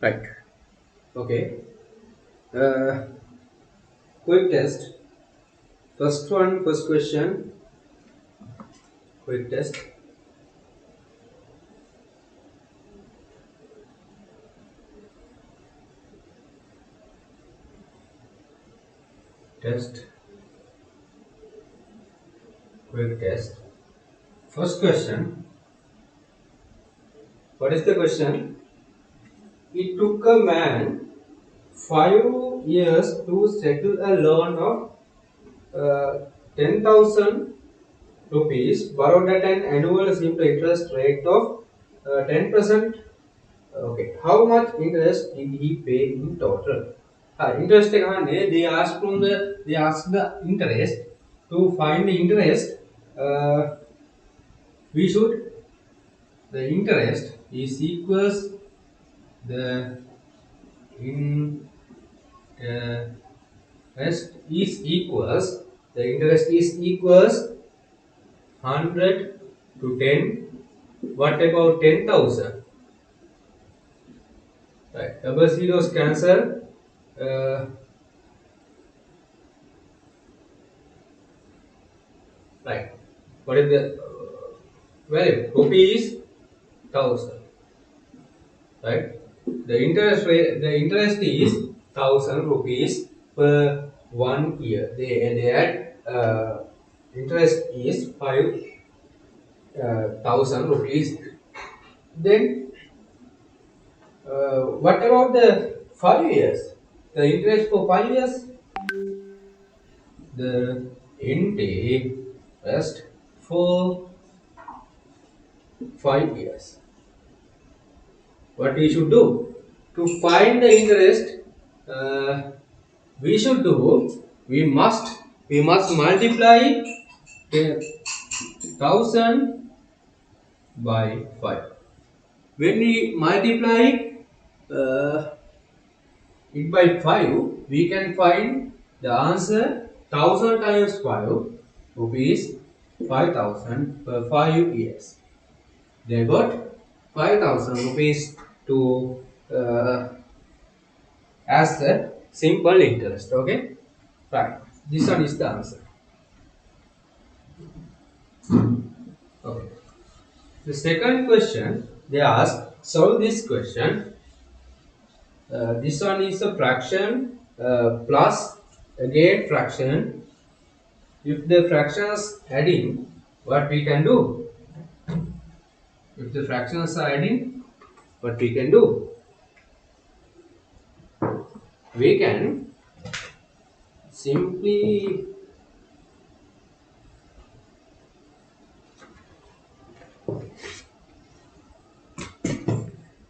Right. Okay. Uh, Quick test. First question. Quick test. Test. Quick test. First question. What is the question? It took a man 5 years to settle a loan of 10,000 rupees borrowed at an annual simple interest rate of 10%. Okay. How much interest did he pay in total? Interest they ask the interest. To find the interest, uh, we should the interest is equals the interest is equals 100 to 10. What about 10,000? Right. Double zeros cancel. Uh, right. What is the value? Rupees 1,000. Right. The interest is 1,000 rupees per 1 year. They interest is 5,000 rupees. Then what about the 5 years? The interest for 5 years? The interest for 5 years. What we should do? To find the interest, uh, we should do, we must multiply 1,000 by 5. When we multiply uh, it by 5, we can find the answer. 1,000 times 5 rupees 5,000 per 5 years. They got 5,000 rupees to as the simple interest. Okay, right. This one is the answer. Okay. The second question they ask, solve this question. This one is a fraction plus again fraction. If the fractions adding, what we can do? If the fractions are adding, what we can do? We can simply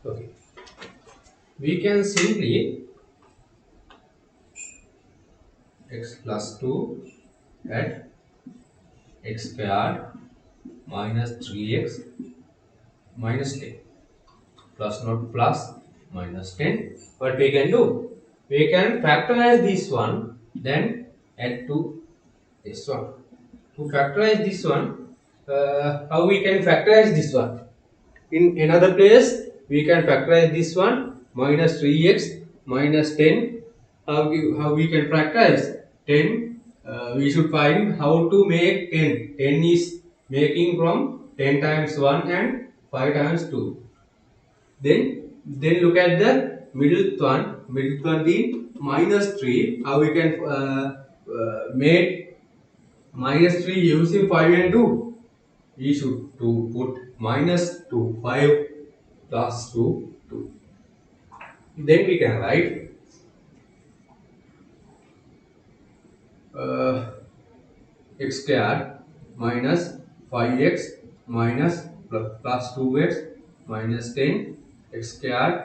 okay. We can simply x plus 2 at x squared minus 3x minus 10 plus not plus minus 10. What we can do? We can factorize this one, then add to this one. To factorize this one, how we can factorize this one? In another place, we can factorize this one minus 3x minus 10. How we can factorize 10? We should find how to make 10. 10 is making from 10 times 1 and 5 times 2. Then look at the middle one. Middle one is minus 3. How we can make minus 3 using 5 and 2? We should to put minus 2 5 plus 2 2. Then we can write x squared minus 5x minus plus 2x minus 10 x squared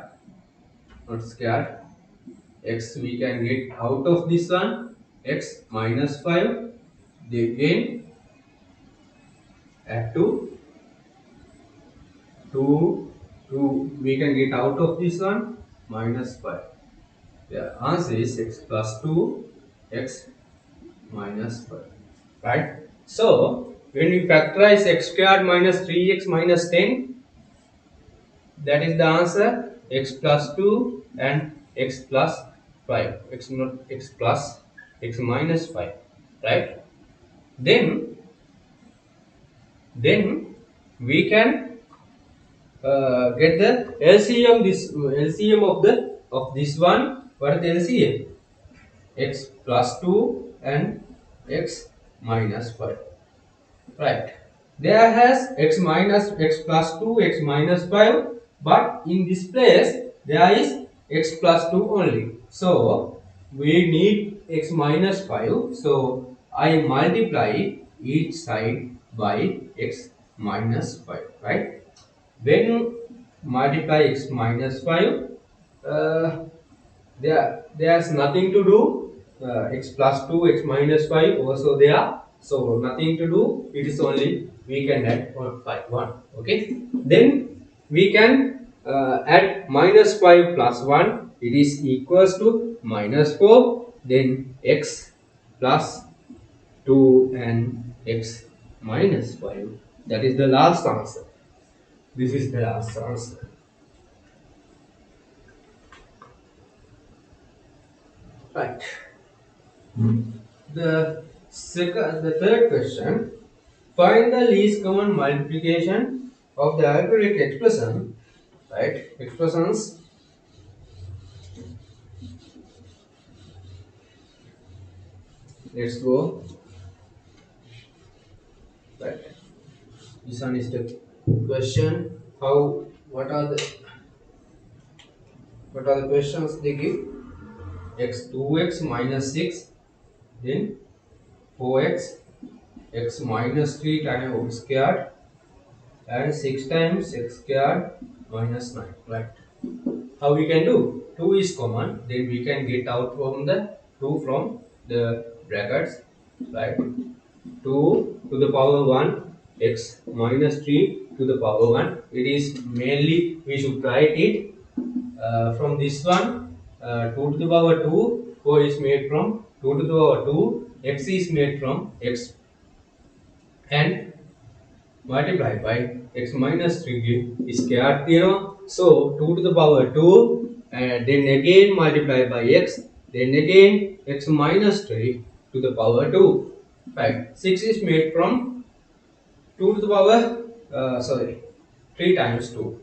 not squared x we can get out of this one x minus 5. They again add to 2 2 we can get out of this one minus 5. The answer is x plus 2 x minus 5, right? So when we factorize x squared minus 3x minus 10, that is the answer. x plus 2 and x plus 5, x not x plus x minus 5, right? Then we can get the LCM, this LCM of this one. What is the LCM? X plus 2 and x minus 5, right? There has x minus x plus 2 x minus 5, but in this place there is x plus 2 only, so we need x minus 5, so I multiply each side by x minus 5, right? When multiply x minus 5, uh, there's nothing to do. X plus 2 x minus 5 also there, so nothing to do, it is only we can add 1. Okay, then we can add minus 5 plus 1, it is equals to minus 4, then x plus 2 and x minus 5, that is the last answer. This is the last answer, right? The third question: find the least common multiplication of the algebraic expression. Right? Expressions. Let's go. Right. This one is the question. What are the questions they give? X 2x minus 6, then 4x, x minus 3 times x squared, and 6 times x squared minus 9. Right? How we can do? 2 is common, then we can get out from the 2 from the brackets, right? 2 to the power 1 x minus 3 to the power 1. It is mainly we should write it from this one. 2 to the power 2, 4 is made from 2 to the power 2, x is made from x, and multiply by x minus 3 is square theorem. So 2 to the power 2, and then again multiply by x, then again x minus 3 to the power 2. Right. 6 is made from 2 to the power 3 times 2.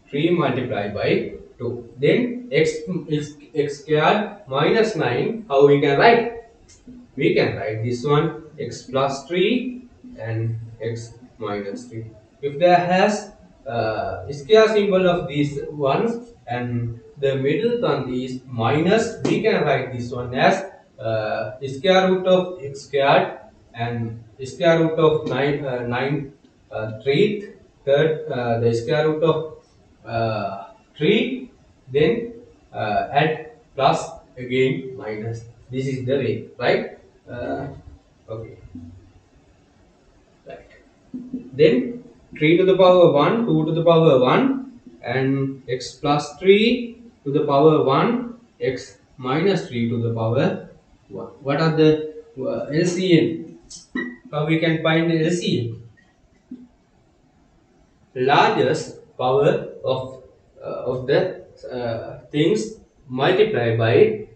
3 multiplied by 2. Then x is x squared minus 9. How we can write? We can write this one x plus 3 and x minus 3. If there has square symbol of these ones and the middle one is minus, we can write this one as square root of x squared and square root of 9 third, the square root of 3, then add plus again minus. This is the way, right? Okay, right. Then 3 to the power 1, 2 to the power 1, and x plus 3 to the power 1, x minus 3 to the power 1. What are the LCM? How we can find the LCM? Largest power of the things multiply by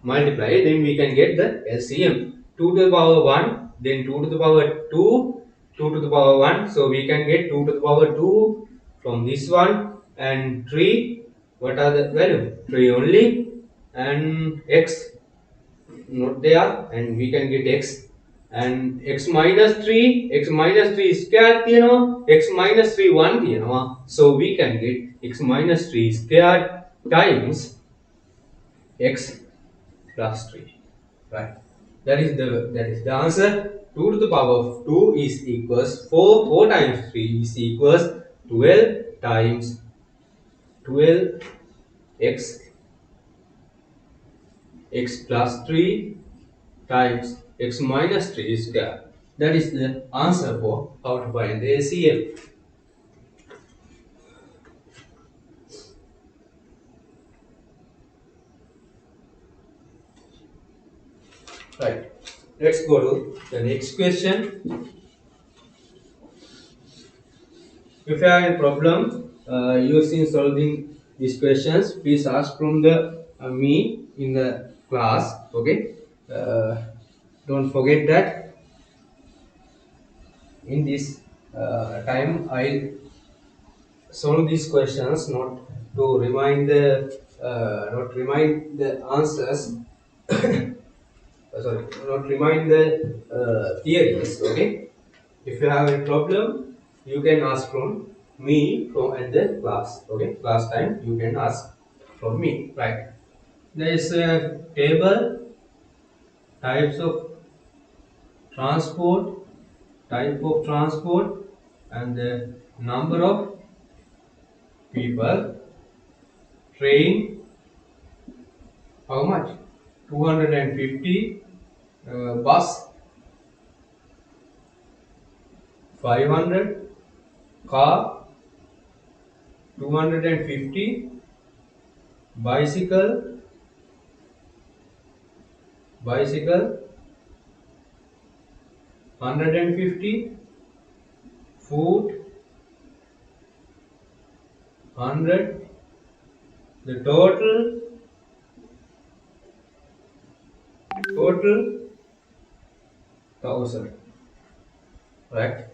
then we can get the LCM. 2 to the power 1, then 2 to the power 2, 2 to the power 1, so we can get 2 to the power 2 from this one, and 3, what are the value? 3 only, and x not there, and we can get x, and x minus 3 is squared x minus 3 1 so we can get x minus 3 squared times x plus 3, right? That is the answer. 2 to the power of 2 is equals 4 times 3 is equals 12 times 12 x plus 3 times x minus 3 square. That is the answer for how to find the LCM. Right. Let's go to the next question. If you have a problem, using solving these questions, please ask from the me in the class. Okay, don't forget that in this time I solve these questions, not to remind the not remind the answers. Sorry, not remind the theories. Okay, if you have a problem, you can ask from me from at the class. Okay, class time you can ask from me. Right. There is a table, types of transport, type of transport, and the number of people. Train, how much? 250. Bus, 500. Car, 250. Bicycle, 150. Food, 100. The total 1000. Right.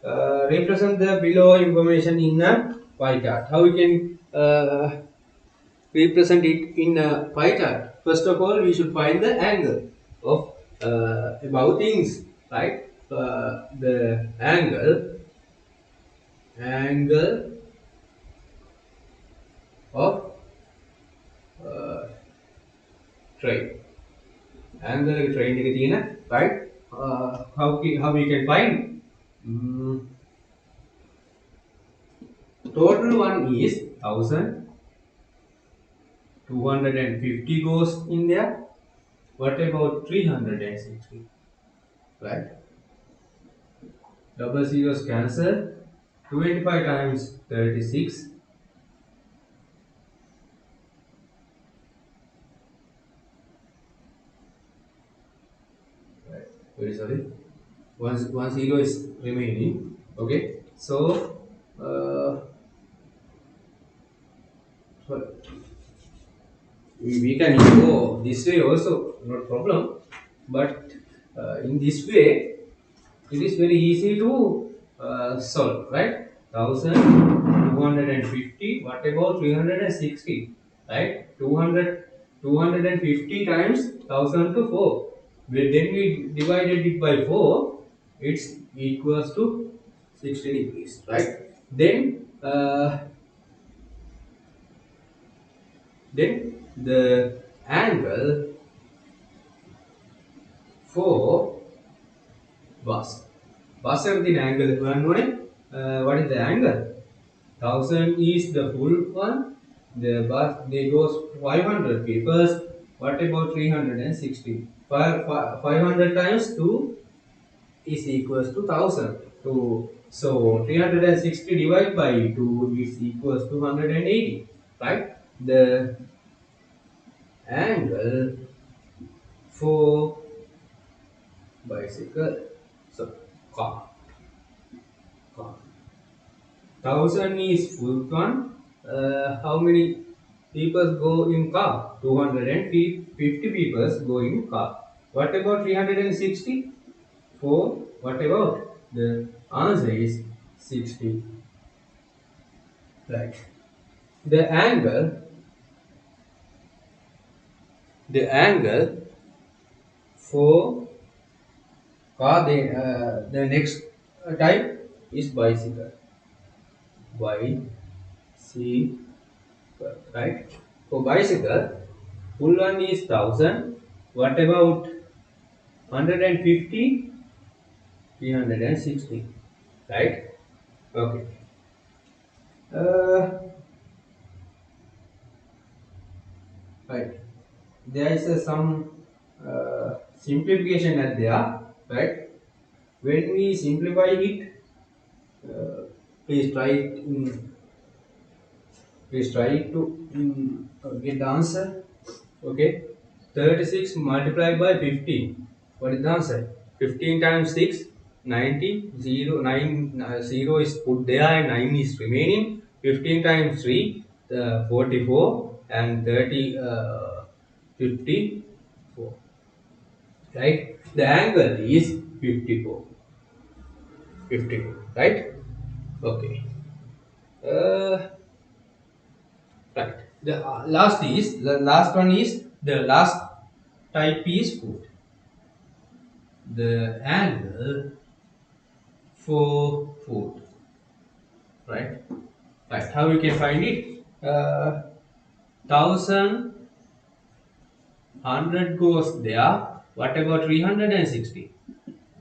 Represent the below information in a pie chart. How we can represent it in a pie chart? First of all, we should find the angle of above things, right? The angle of uh, train. Angle of train එක තියෙන, right? How we can find? Total one is 1000. 250 goes in there. What about 360? Right? Double zeros cancel. 25 times 36. Right. Very sorry. One zero is remaining. Okay. So, we can go this way also, no problem. But in this way, it is very easy to solve, right? 1250. What about 360? Right? 250 times 1000 to 4. Then we divided it by 4. It's equals to 60 degrees, right? Then the angle for bus. Bus everything angle what is the angle? 1000 is the full one. The bus they goes 500 people. What about 360? 500 times 2 is equals to 1000. So 360 divided by 2 is equals to 180. Right? The angle for bicycle, so car. 1000 is full one. How many people go in car? 250 people go in car. What about 360? 4. What about? The answer is 60. Right. The angle for car, the next type is bicycle. Bicycle, right? For bicycle, full one is 1000. What about 150? 360, right? Okay. Right. There is some simplification at there, right? When we simplify it, please try it in, please try to get the answer. Okay, 36 multiplied by 15. What is the answer? 15 times 6, 90. 0 is put there and 9 is remaining. 15 times 3, 44, and 30, 54. Right? The angle is 54. 54. Right? Okay. Right. The last one is the last type is foot. The angle for foot. Right. Right. How you can find it? 1,100 goes there. What about 360?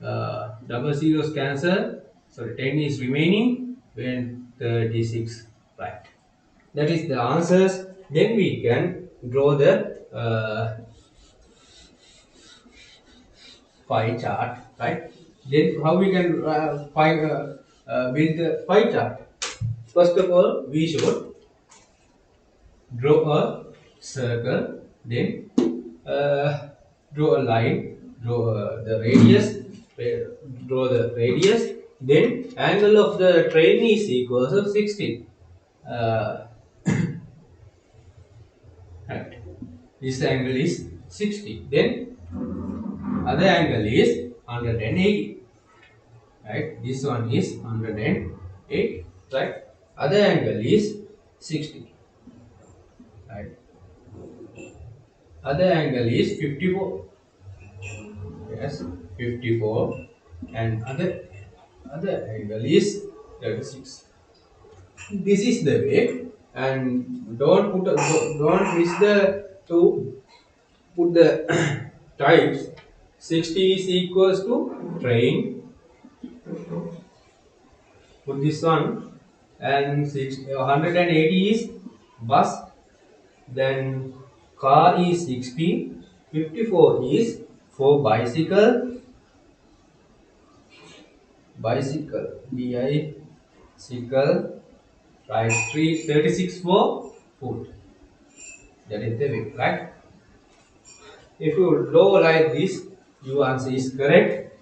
Double zeros cancel. So 10 is remaining. When 36. Right. That is the answers. Then we can draw the pie chart, right? Then how we can build the pie chart? First of all, we should draw a circle, then draw a line, draw the radius, draw the radius, then angle of the train is equal to 60. Right. This angle is 60. Then other angle is 180. Right. This one is 108. Right. Other angle is 60. Right. Other angle is 54. Yes, 54. And other angle is 36. This is the way, and don't miss the to put the types. 60 is equals to train. Put this one, and 180 is bus. Then car is 60. 54 is for bicycle. Bicycle. Right. 36 for foot. That is the way, right? If you draw like this, your answer is correct.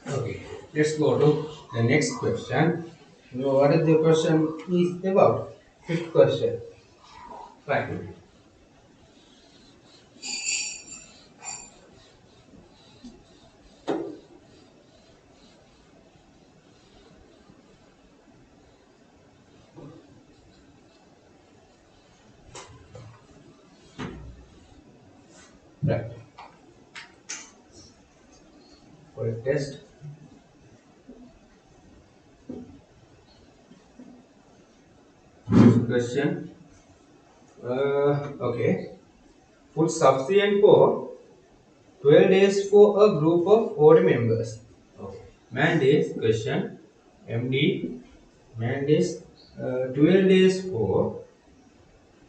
Okay, let's go to the next question. You know what is the question is about? Fifth question. Right. Right. For a test. Question. Okay. Put sufficient for 12 days for a group of 40 members. Okay. Mandates question. MD. Mandates 12 days for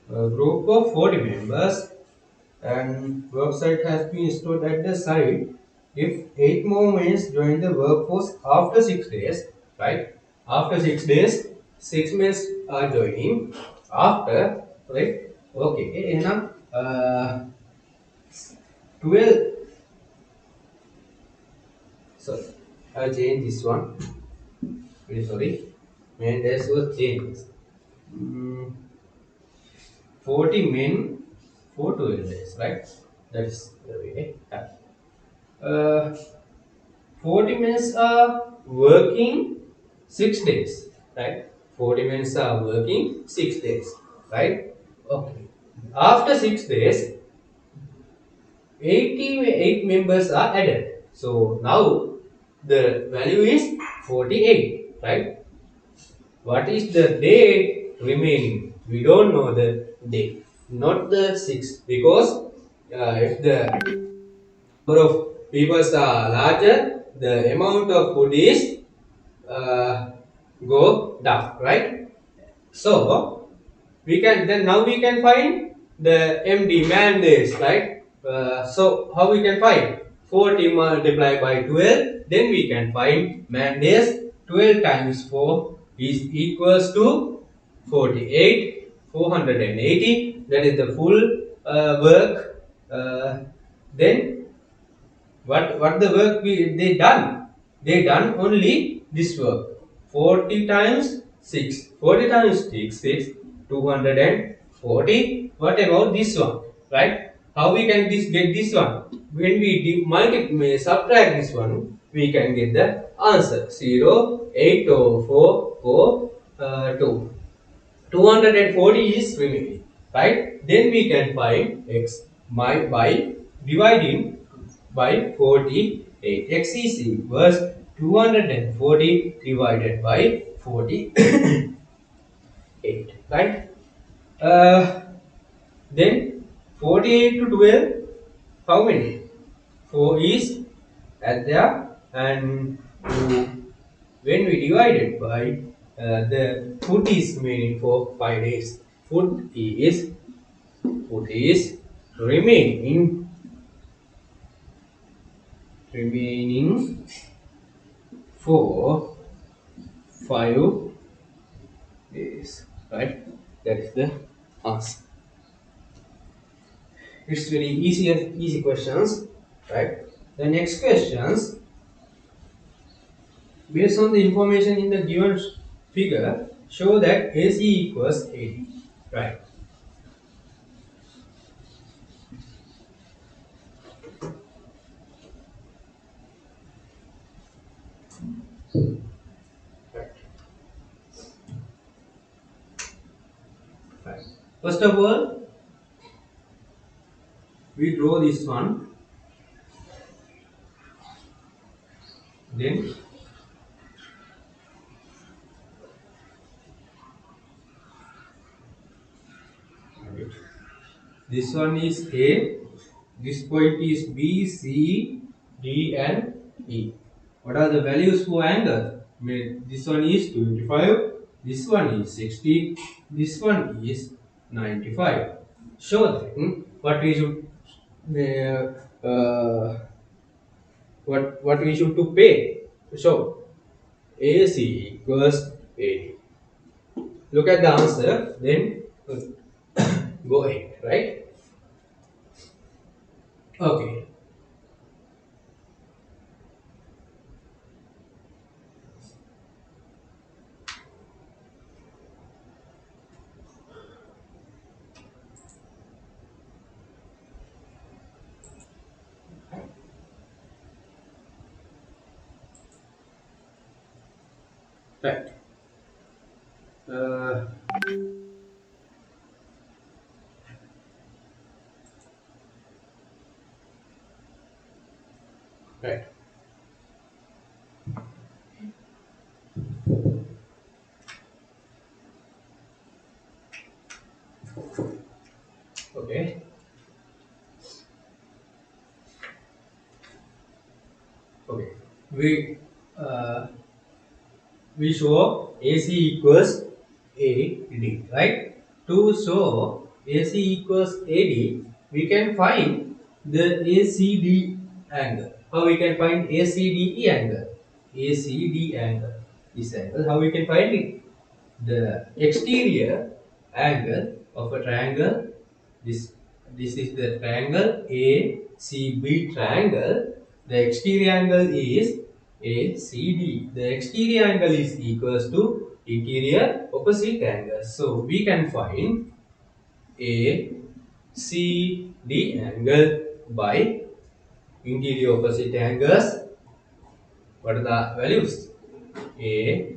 a group of 40 members, and website has been installed at the site. If 8 more men join the workforce after 6 days, right? After 6 days, 6 men are joining. After, right? Okay, now 12. So I'll change this one. Very sorry. Man, this was changed. 40 men for 12 days, right? That is the way. 40 minutes are working 6 days, right? 40 minutes are working 6 days, right? Okay. After 6 days, 88 members are added. So now the value is 48, right? What is the day remaining? We don't know the day, not the 6, because if the number of people are larger, the amount of food is go down, right? So now we can find the MD man days, right? So how we can find 40 multiplied by 12? Then we can find man days. 12 times 4 is equals to 48. 480. That is the full work. Then what the work they done? They done only this work. 40 times 6. 40 times 6 is 240. What about this one? Right? How we can get this one? When we subtract this one, we can get the answer 0, 8, 4, 2. 240 is remaining, right? Then we can find x by dividing by 48. X is equals 240 divided by 48, right? Uh, then 48 to 12, how many? 4 is at there, and when we divide it by the food is remaining for 5 days. Food is remaining for 5 days, right? That is the answer. It's very easy questions, right? The next questions, based on the information in the given figure, show that AC equals AD, right? Right. Right. First of all, we draw this one, then this one is A, this point is B, C, D and E. What are the values for angle? This one is 25, this one is 60, this one is 95. Show then what we should what we should to pay. So AC equals AD. Look at the answer, then go ahead, right? Okay. Right. Uh, right. Okay. Okay. Uh, we show AC equals AD, right? To show AC equals AD, we can find the ACD angle. How we can find ACDE angle? ACD angle. This angle, how we can find it? The exterior angle of a triangle. This is the triangle ACB triangle. The exterior angle is ACD. The exterior angle is equals to interior opposite angle. So we can find ACD angle by interior opposite angles. What are the values? A,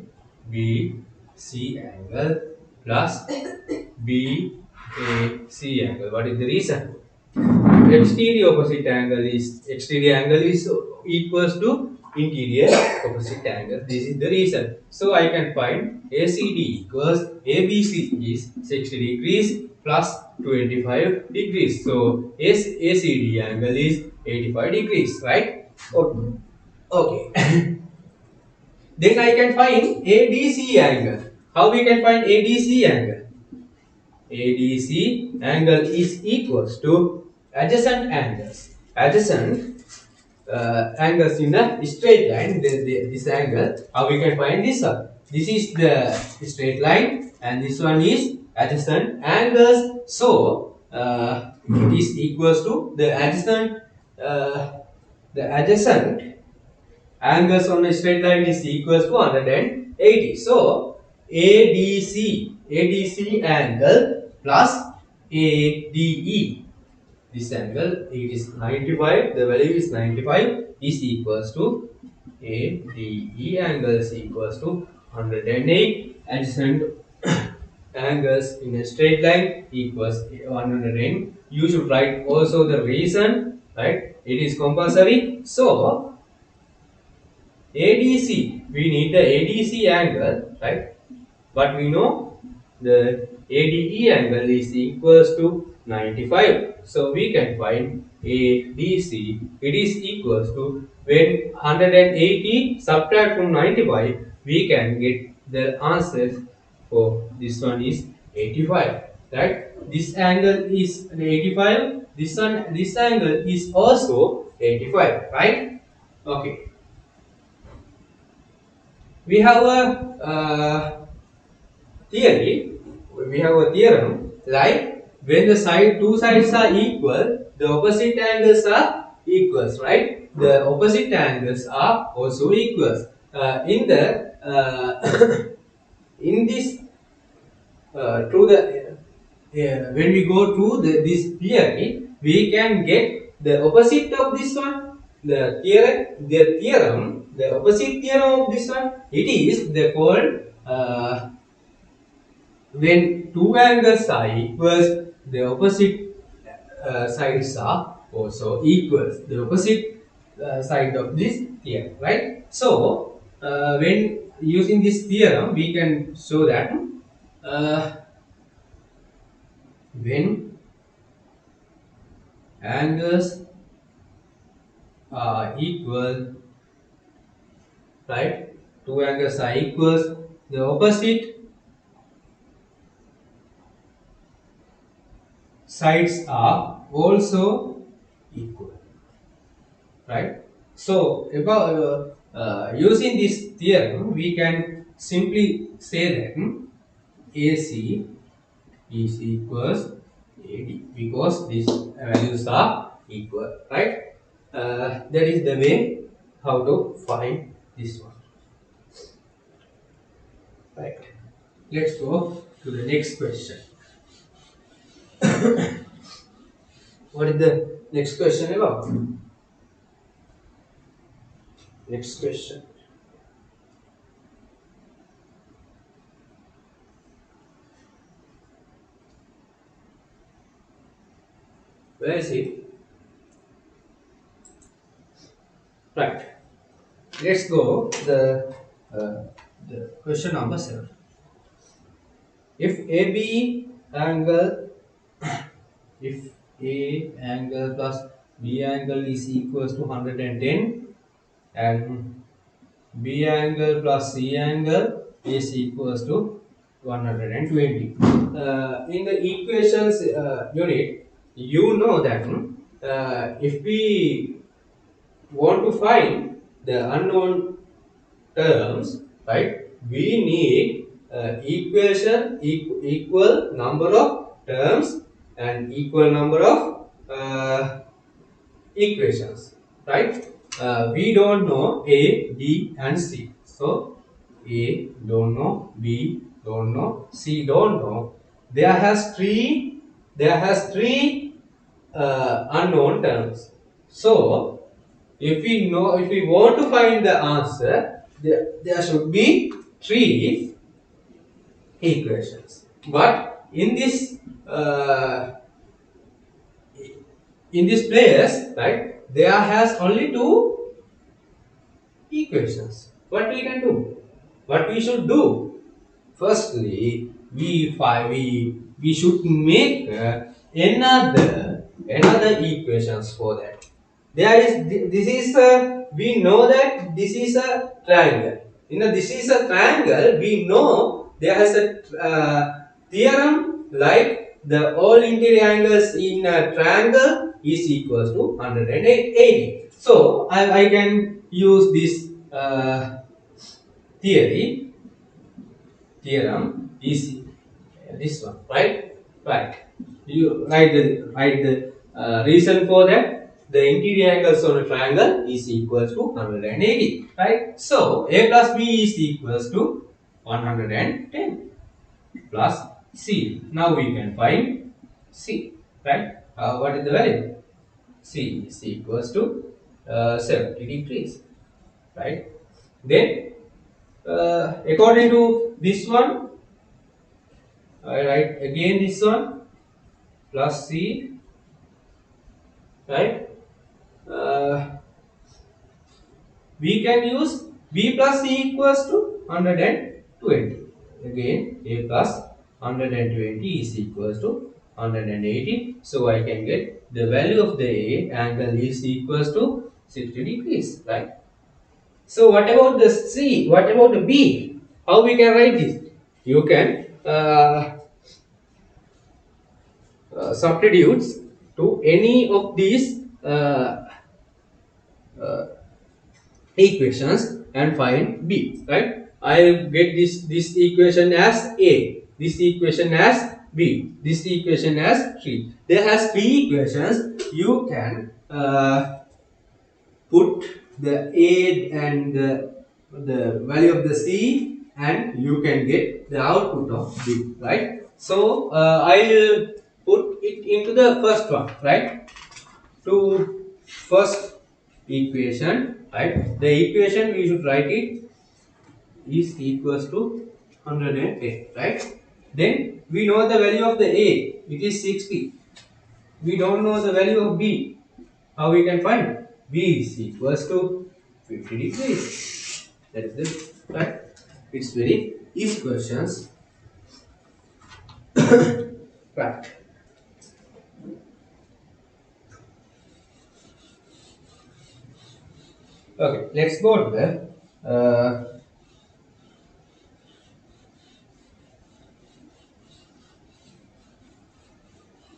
B, C angle plus B, A, C angle. What is the reason? Exterior angle is equals to interior opposite angle. This is the reason. So I can find ACD equals ABC is 60 degrees plus 25 degrees. So ACD angle is 85 degrees, right? Okay. Okay. Then I can find ADC angle. How we can find ADC angle? ADC angle is equals to adjacent angles. Adjacent angles in the straight line. This angle. How we can find this one? This is the straight line, and this one is adjacent angles. So it is equals to the adjacent angles on a straight line is equals to 180. So ADC angle plus ADE. This angle, it is 95, the value is 95, is equals to ADE angle is equals to 108. Adjacent angles in a straight line equals 108. You should write also the reason, right? It is compulsory. So ADC, we need the ADC angle, right? But we know the ADE angle is equals to 95. So we can find ADC. It is equals to, when 180 subtract from 95, we can get the answer for this one is 85. Right? This angle is 85. This angle is also 85. Right? Okay. We have a theory, we have a theorem like when the two sides are equal, the opposite angles are equals, right? The opposite angles are also equals. In the in this through the when we go through this theory, we can get the opposite of this one. The opposite theorem of this one. It is the called. When two angles are equals, the opposite sides are also equals. The opposite side of this theorem, right? So, when using this theorem, we can show that uh, when angles are equal, right? Two angles are equals. The opposite sides are also equal, right? So about using this theorem, we can simply say that AC is equals AD because these values are equal, right? That is the way how to find this one, right? Let's go to the next question. What is the next question about? Next question. Where is it? Right. Let's go the question number 7. If AB angle, if A angle plus B angle is equals to 110 and B angle plus C angle is equals to 120. In the equations unit, you know that if we want to find the unknown terms, right? We need equal number of terms and equal number of equations, right? We don't know A, B, and C. So A don't know, B don't know, C don't know. There has three unknown terms. So if we want to find the answer, there should be three equations. But in this place, right, there has only two equations. What we can do? What we should do? Firstly, we should make another equations for that. There is this is a, we know that this is a triangle. This is a triangle. We know there has a theorem like the all interior angles in a triangle is equals to 180. So I can use this theorem is this one, right? Right. You write the reason for that. The interior angles on a triangle is equals to 180, right? So A plus B is equals to 110 plus C. Now we can find C, right? What is the value? C is equals to 70 degrees, right? Then, according to this one, I write again this one plus C, right? Uh, we can use B plus C equals to 120. Again, A plus 120 is equals to 180. So I can get the value of the A angle is equals to 60 degrees, right? So what about the C? What about the B? How we can write this? You can substitutes to any of these uh, equations and find B, right? I'll get this equation as A, this equation as B, this equation as C. There has three equations. You can put the A and the value of the C, and you can get the output of B, right? So I'll put it into the first one, right? To first equation, right? The equation we should write it is equals to 110, right? Then we know the value of the A, it is 60. We don't know the value of B. How we can find? B is equals to 50 degrees. That is it, right? It's very easy questions. Right. Okay, let's go to the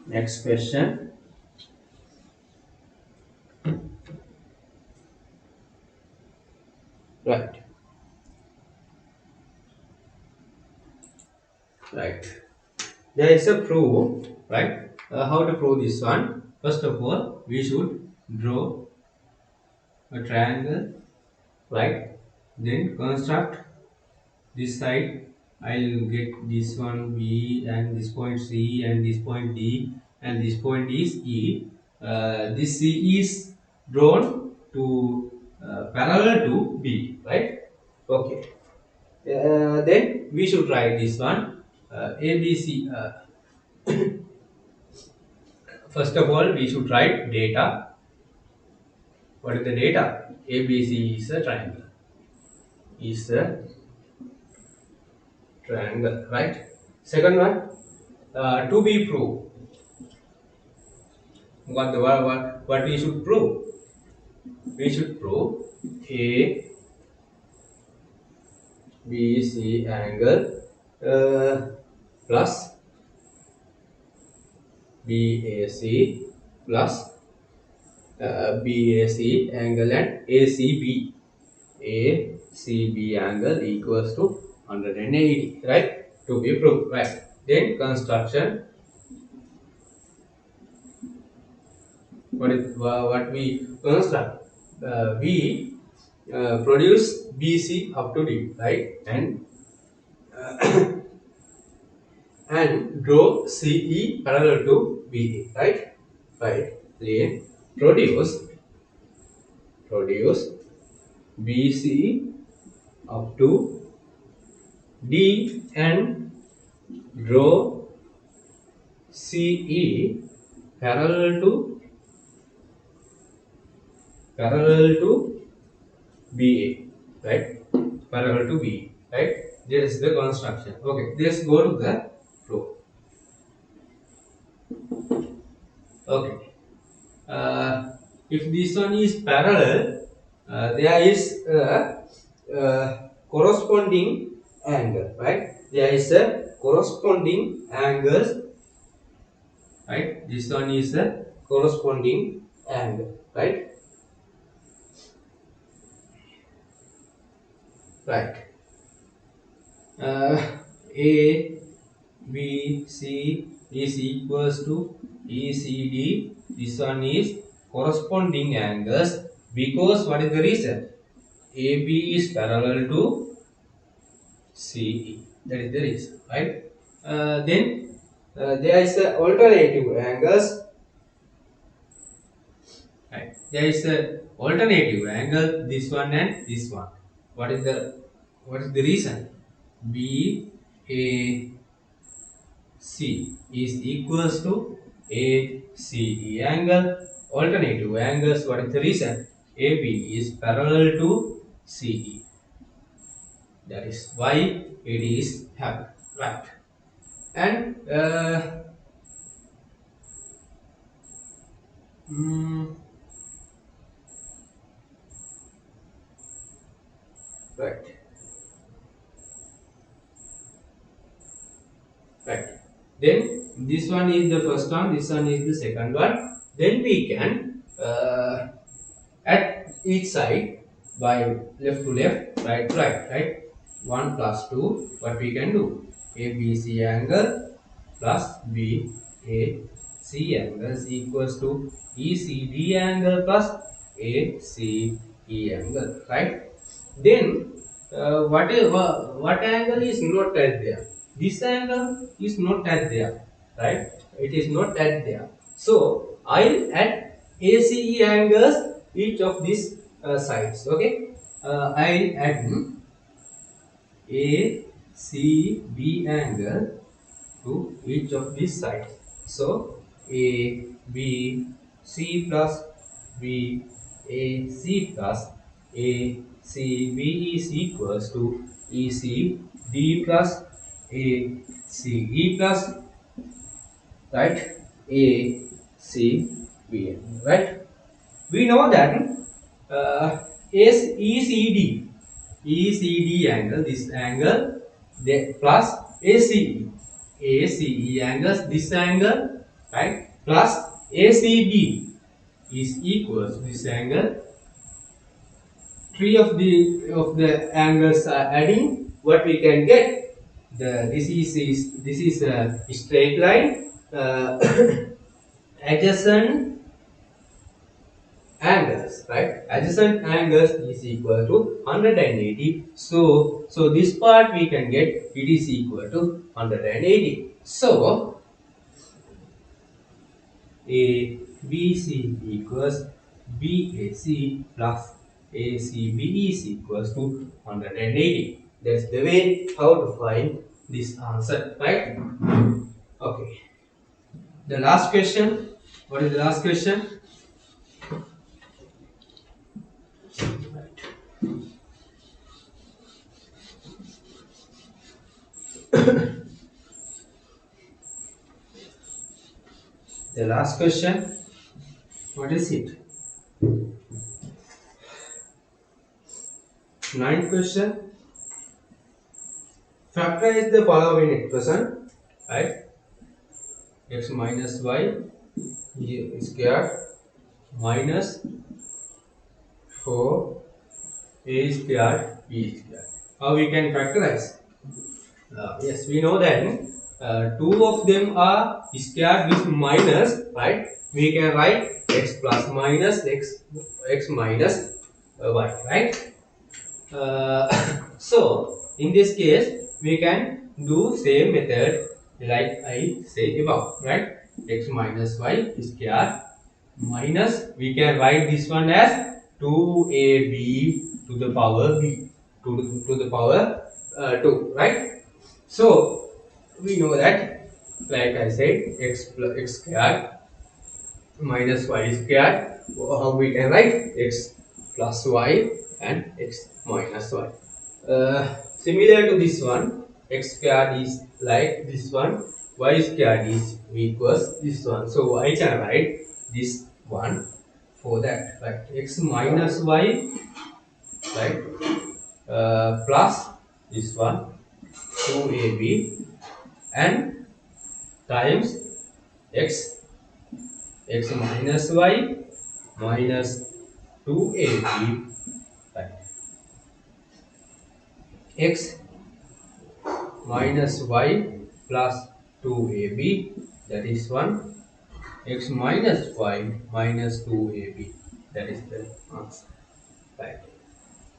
next question. Right. Right. There is a proof, right? How to prove this one? First of all, we should draw a triangle, right? Then construct this side. I'll get this one B, and this point C, and this point D, and this point is E. This C is drawn to parallel to B, right? Okay. Then we should write this one ABC. First of all, we should write data. What is the data? ABC is a triangle. Is a triangle, right? Second one, to be proved. What we should prove? We should prove A B C angle plus BAC plus BAC angle and ACB. ACB angle equals to 180, right? To be proved, right? Then construction. What we construct? We produce BC up to D, right? And draw CE parallel to BE, right? Right. Then produce BC up to D and draw CE parallel to BA, right? Parallel to BE, right? This is the construction. Okay, let's go to the proof. Okay. If this one is parallel, there is a corresponding angle, right? There is a corresponding angle, right? This one is a corresponding angle, right? Right. A B C is equals to ECD. This one is corresponding angles because what is the reason? AB is parallel to CE. That is the reason, right? Then there is a alternative angles. Right. There is a alternative angle. This one and this one. What is the reason? B A C is equals to ACE angle. Alternative angles. What is the reason? AB is parallel to CE. That is why it is happened, right? And right, right. Then this one is the first one. This one is the second one. Then we can at each side by left to left, right to right, right. 1 plus 2. What we can do? ABC angle plus BAC angle is equals to ECD angle plus ACE angle, right? Then what angle is not at there? This angle is not at there, right? It is not at there. So I'll add ACE angles each of these sides. Okay, I'll add ACB angle to each of these sides. So A B C plus B A C plus A C B is equals to E C D plus A C E plus, right, A C B, right. We know that ECD angle, this angle, plus ACE angles, this angle, right, plus ACB is equals to this angle. Three of the angles are adding. What we can get? This is a straight line. Adjacent angles, right? Adjacent angles is equal to 180. So this part we can get, it is equal to 180. So ABC equals BAC plus ACB is equals to 180. That's the way how to find this answer, right? Okay. The last question. What is the last question? The last question. What is it? Ninth question. Factorize the following expression, right? X minus y squared minus 4a squared b squared. How we can factorize? Yes, we know that two of them are squared with minus, right? We can write x plus minus x minus y, right? So in this case we can do same method like I said above, right? X minus y square minus, we can write this one as 2ab to the power b to the power 2, right? So we know that, like I said, x square minus y square. How we can write? X plus y and x minus y. Similar to this one, x squared is like this one, y squared is equals this one. So I can write this one for that, right? X minus y, right, plus this one 2ab and times x minus y minus 2ab, right, x minus y plus 2ab, that is 1, x minus y minus 2ab, that is the answer, right.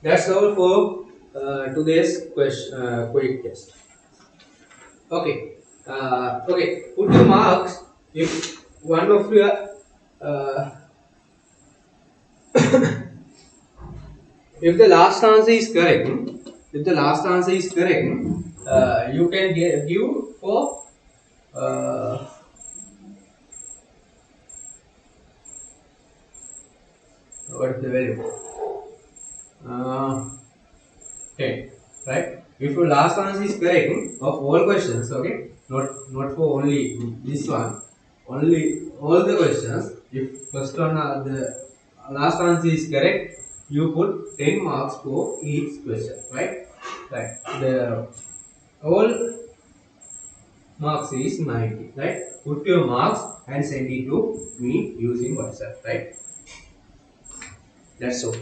That's all for today's question, quick test. Okay. Okay. Put your marks if one of your uh, if the last answer is correct. If the last answer is correct, you can give for what is the value? 10, right? If your last answer is correct of all questions, okay, not for only this one, only all the questions. If first one the last answer is correct, you put 10 marks for each question, right? Right. The all marks is 90, right? Put your marks and send it to me using WhatsApp, right? That's all.